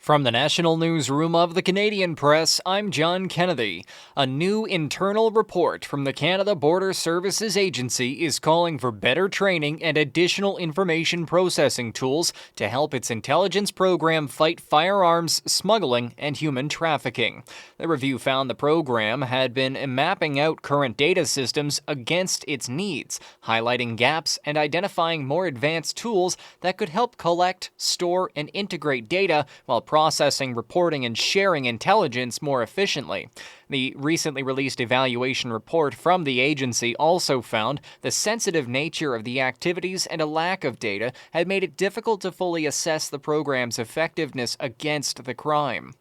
From the National Newsroom of the Canadian Press, I'm John Kennedy. A new internal report from the Canada Border Services Agency is calling for better training and additional information processing tools to help its intelligence program fight firearms smuggling and human trafficking. The review found the program had been mapping out current data systems against its needs, highlighting gaps and identifying more advanced tools that could help collect, store, and integrate data while processing, reporting, and sharing intelligence more efficiently. The recently released evaluation report from the agency also found the sensitive nature of the activities and a lack of data had made it difficult to fully assess the program's effectiveness against the crime.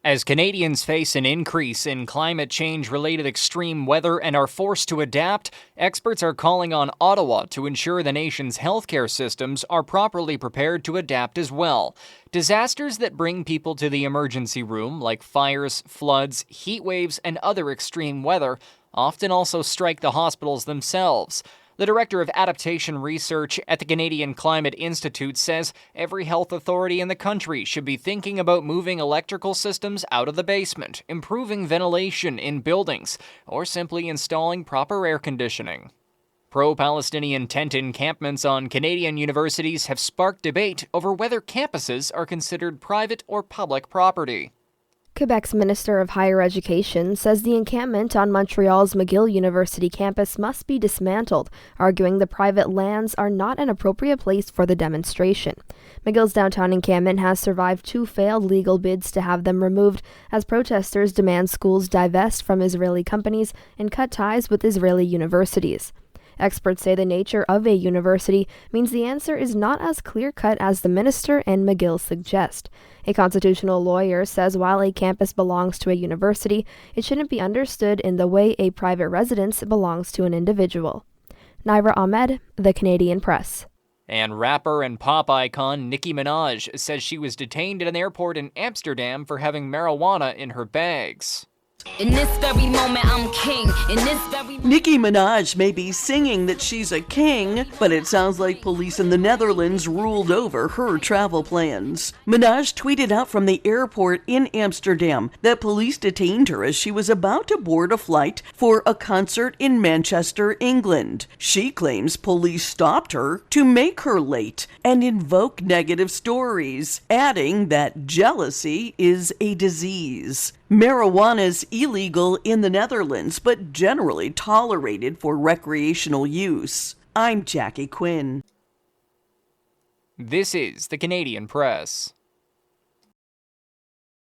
As Canadians face an increase in climate change-related extreme weather and are forced to adapt, experts are calling on Ottawa to ensure the nation's healthcare systems are properly prepared to adapt as well. Disasters that bring people to the emergency room, like fires, floods, heat waves, and other extreme weather, often also strike the hospitals themselves. The director of adaptation research at the Canadian Climate Institute says every health authority in the country should be thinking about moving electrical systems out of the basement, improving ventilation in buildings, or simply installing proper air conditioning. Pro-Palestinian tent encampments on Canadian universities have sparked debate over whether campuses are considered private or public property. Quebec's Minister of Higher Education says the encampment on Montreal's McGill University campus must be dismantled, arguing the private lands are not an appropriate place for the demonstration. McGill's downtown encampment has survived 2 failed legal bids to have them removed, as protesters demand schools divest from Israeli companies and cut ties with Israeli universities. Experts say the nature of a university means the answer is not as clear-cut as the minister and McGill suggest. A constitutional lawyer says while a campus belongs to a university, it shouldn't be understood in the way a private residence belongs to an individual. Naira Ahmed, The Canadian Press. And rapper and pop icon Nicki Minaj says she was detained at an airport in Amsterdam for having marijuana in her bags. In this very moment, I'm king. Nicki Minaj may be singing that she's a king, but it sounds like police in the Netherlands ruled over her travel plans. Minaj tweeted out from the airport in Amsterdam that police detained her as she was about to board a flight for a concert in Manchester, England. She claims police stopped her to make her late and invoke negative stories, adding that jealousy is a disease. Marijuana is illegal in the Netherlands, but generally tolerated for recreational use. I'm Jackie Quinn. This is the Canadian Press.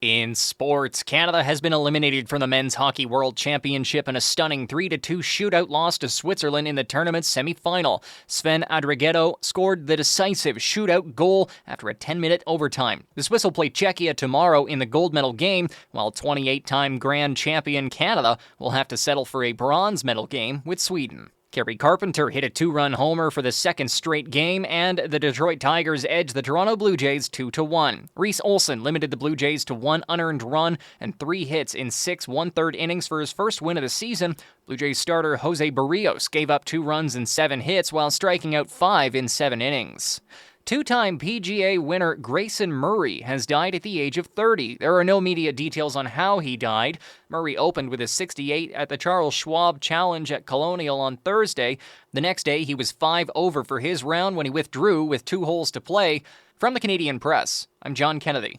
In sports, Canada has been eliminated from the Men's Hockey World Championship in a stunning 3-2 shootout loss to Switzerland in the tournament's semi-final. Sven Adrigetto scored the decisive shootout goal after a 10-minute overtime. The Swiss will play Czechia tomorrow in the gold medal game, while 28-time grand champion Canada will have to settle for a bronze medal game with Sweden. Kerry Carpenter hit a 2-run homer for the second straight game, and the Detroit Tigers edged the Toronto Blue Jays 2-1. Reese Olson limited the Blue Jays to 1 unearned run and 3 hits in 6 1/3 innings for his first win of the season. Blue Jays starter Jose Barrios gave up 2 runs and 7 hits while striking out 5 in 7 innings. 2-time PGA winner Grayson Murray has died at the age of 30. There are no media details on how he died. Murray opened with a 68 at the Charles Schwab Challenge at Colonial on Thursday. The next day, he was 5 over for his round when he withdrew with 2 holes to play. From the Canadian Press, I'm John Kennedy.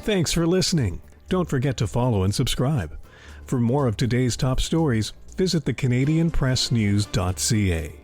Thanks for listening. Don't forget to follow and subscribe. For more of today's top stories, visit thecanadianpressnews.ca.